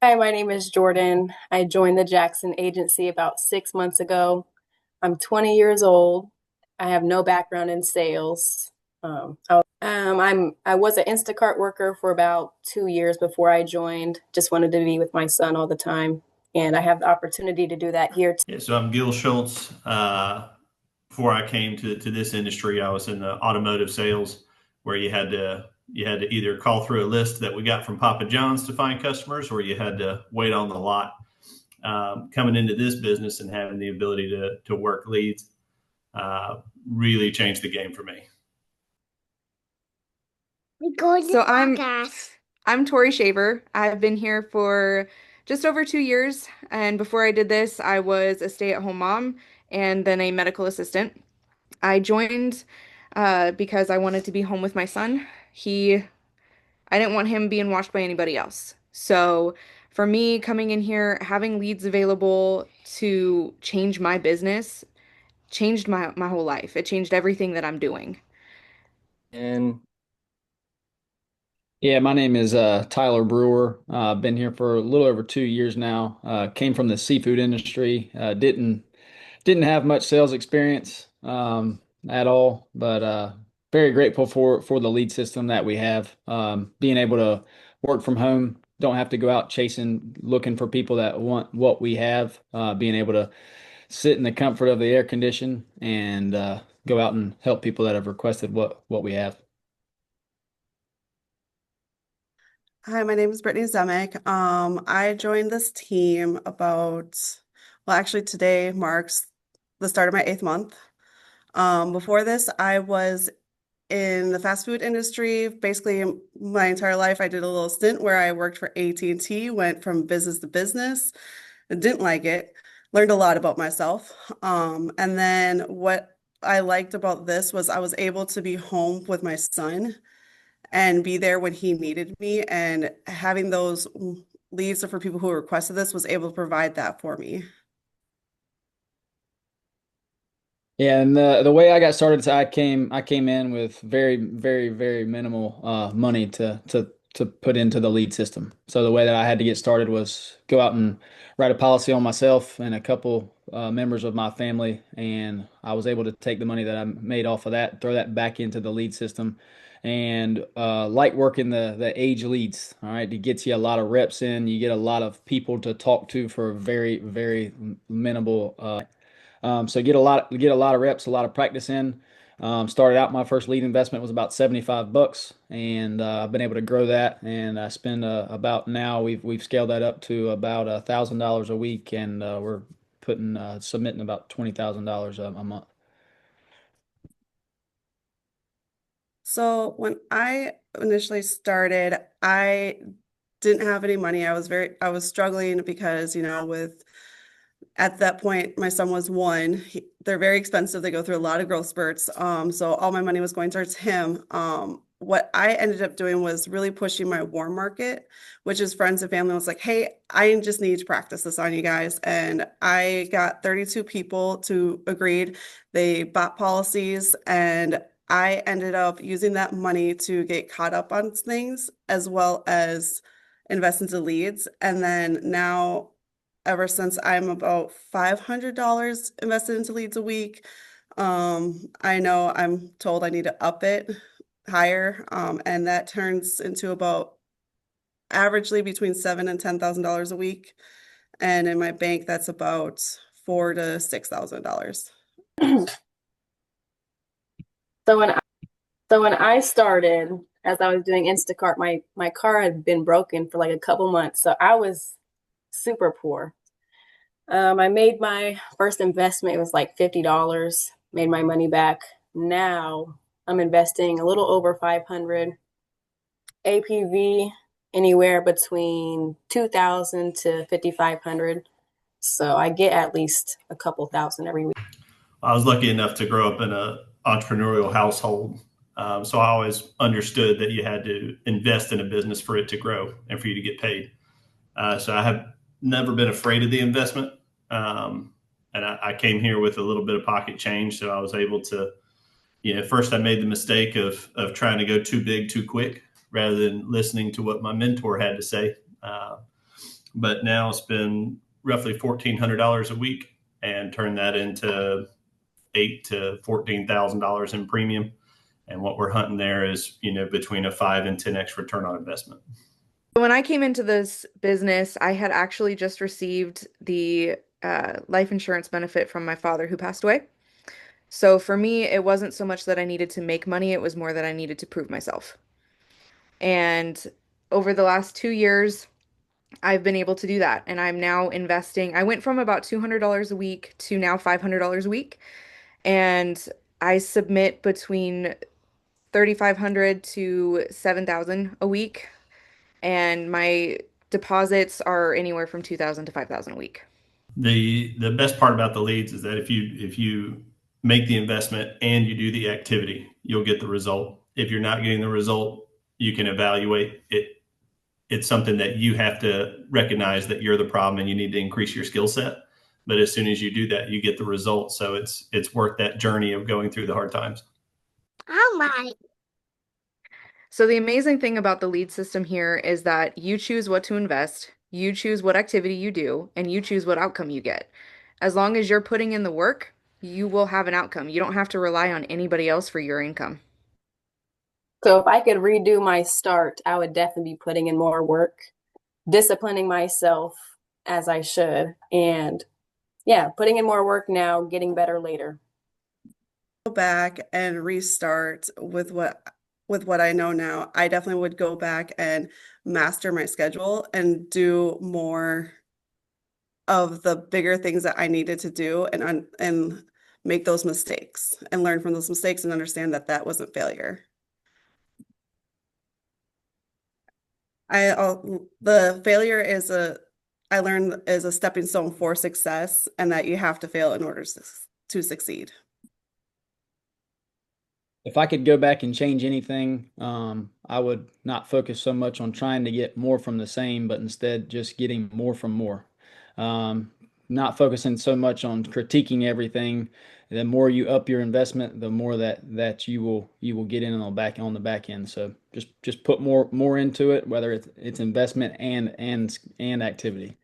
Hi, my name is Jordan. I joined the Jackson agency about 6 months ago. I'm 20 years old. I have no background in sales. I was an Instacart worker for about 2 years before I joined. Just wanted to be with my son all the time, and I have the opportunity to do that here. Yeah, so I'm Gil Schultz. Before I came to this industry, I was in the automotive sales, where you had to either call through a list that we got from Papa John's to find customers, or you had to wait on the lot. Coming into this business and having the ability to work leads really changed the game for me. So I'm Tori Shaver. I've been here for just over 2 years, and before I did this, I was a stay-at-home mom and then a medical assistant. I joined because I wanted to be home with my son. I didn't want him being watched by anybody else. So for me, coming in here, having leads available to change my business changed my whole life. It changed everything that I'm doing. And yeah, my name is Tyler Brewer. I've been here for a little over 2 years now. Came from the seafood industry. Didn't have much sales experience at all, but very grateful for the lead system that we have. Being able to work from home, don't have to go out chasing, looking for people that want what we have. Being able to sit in the comfort of the air condition and go out and help people that have requested what we have. Hi, my name is Brittany Zemek. I joined this team well, actually today marks the start of my 8th month. Before this, I was in the fast food industry. Basically, my entire life, I did a little stint where I worked for AT&T, went from business to business. I didn't like it, learned a lot about myself. And then what I liked about this was I was able to be home with my son and be there when he needed me. And having those leads for people who requested this was able to provide that for me. Yeah, and the way I got started, so I came in with very minimal money to put into the lead system. So the way that I had to get started was go out and write a policy on myself and a couple members of my family, and I was able to take the money that I made off of that, throw that back into the lead system, and like working the age leads. All right, it gets you a lot of reps in. You get a lot of people to talk to for very minimal. So get a lot of reps, a lot of practice in. Started out my first lead investment was about $75, and I've been able to grow that. And I spend about now we've scaled that up to about $1,000 a week, and we're putting submitting about $20,000 a month. So when I initially started, I didn't have any money. I was struggling because, with at that point, my son was one. They're very expensive. They go through a lot of growth spurts. So all my money was going towards him. What I ended up doing was really pushing my warm market, which is friends and family was like, hey, I just need to practice this on you guys. And I got 32 people to agreed. They bought policies, and I ended up using that money to get caught up on things as well as invest into leads. And then now, ever since I'm about $500 invested into leads a week. I know I'm told I need to up it higher, and that turns into about averagely between seven and $10,000 a week. And in my bank, that's about $4,000 to $6,000. So when I started, as I was doing Instacart, my car had been broken for like a couple months, so I was super poor. I made my first investment, it was like $50, made my money back. Now I'm investing a little over 500, APV anywhere between 2,000 to 5,500. So I get at least a couple thousand every week. I was lucky enough to grow up in an entrepreneurial household. So I always understood that you had to invest in a business for it to grow and for you to get paid. So I have never been afraid of the investment. And I came here with a little bit of pocket change. So I was able to, first I made the mistake of trying to go too big too quick rather than listening to what my mentor had to say. but now spend roughly $1,400 a week and turn that into eight to $14,000 in premium. And what we're hunting there is, between a 5 and 10x return on investment. When I came into this business, I had actually just received the life insurance benefit from my father who passed away. So for me, it wasn't so much that I needed to make money, it was more that I needed to prove myself. And over the last 2 years, I've been able to do that. And I'm now investing. I went from about $200 a week to now $500 a week. And I submit between 3,500 to 7,000 a week. And my deposits are anywhere from 2,000 to 5,000 a week. The best part about the leads is that if you make the investment and you do the activity, you'll get the result. If you're not getting the result, you can evaluate it. It's something that you have to recognize that you're the problem and you need to increase your skill set. But as soon as you do that, you get the result. So it's worth that journey of going through the hard times. Oh my. So the amazing thing about the lead system here is that you choose what to invest, you choose what activity you do, and you choose what outcome you get. As long as you're putting in the work, you will have an outcome. You don't have to rely on anybody else for your income. So if I could redo my start, I would definitely be putting in more work, disciplining myself as I should, and yeah, putting in more work now, getting better later. Go back and restart with what I know now. I definitely would go back and master my schedule and do more of the bigger things that I needed to do and make those mistakes and learn from those mistakes and understand that that wasn't failure. The failure is I learned is a stepping stone for success, and that you have to fail in order to succeed. If I could go back and change anything, I would not focus so much on trying to get more from the same, but instead just getting more from more. Um, Not focusing so much on critiquing everything. The more you up your investment, the more that you will get in on the back end. So just put more into it, whether it's investment and activity.